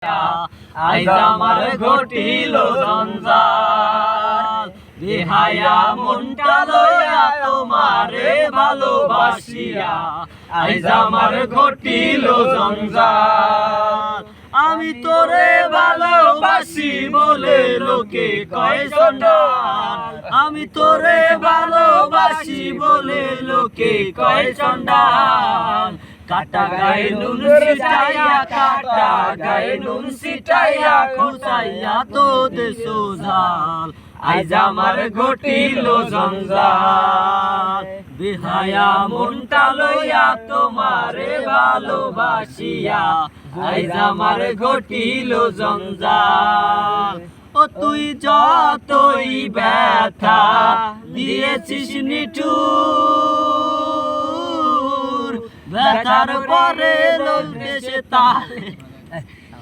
আইজ আমার ঘটিল জঞ্জাল, বেহায়া মনটা লইয়া তোমারে ভালোবাসিয়া আইজ আমার ঘটিল জঞ্জাল। আমি তোরে ভালোবাসি বলে লোকে কয় চন্ডাল, আমি তোরে ভালোবাসি বলে লোকে কয় চন্ডাল। কাটা গায়ে নুন ছিটাইয়া, কাটা গায়ে নুন ছিটাইয়া খোঁচাইয়া তো দেশো ঝাল, আইজ আমার ঘটিল জঞ্জাল। বেহায়া মনটা লইয়া তোমারে ভালোবাসিয়া আইজ আমার ঘটিল জঞ্জাল। ও তুই যতই ব্যথা দিয়েছিস নিঠুর, ব্যথার পরে লোক দেশে তালে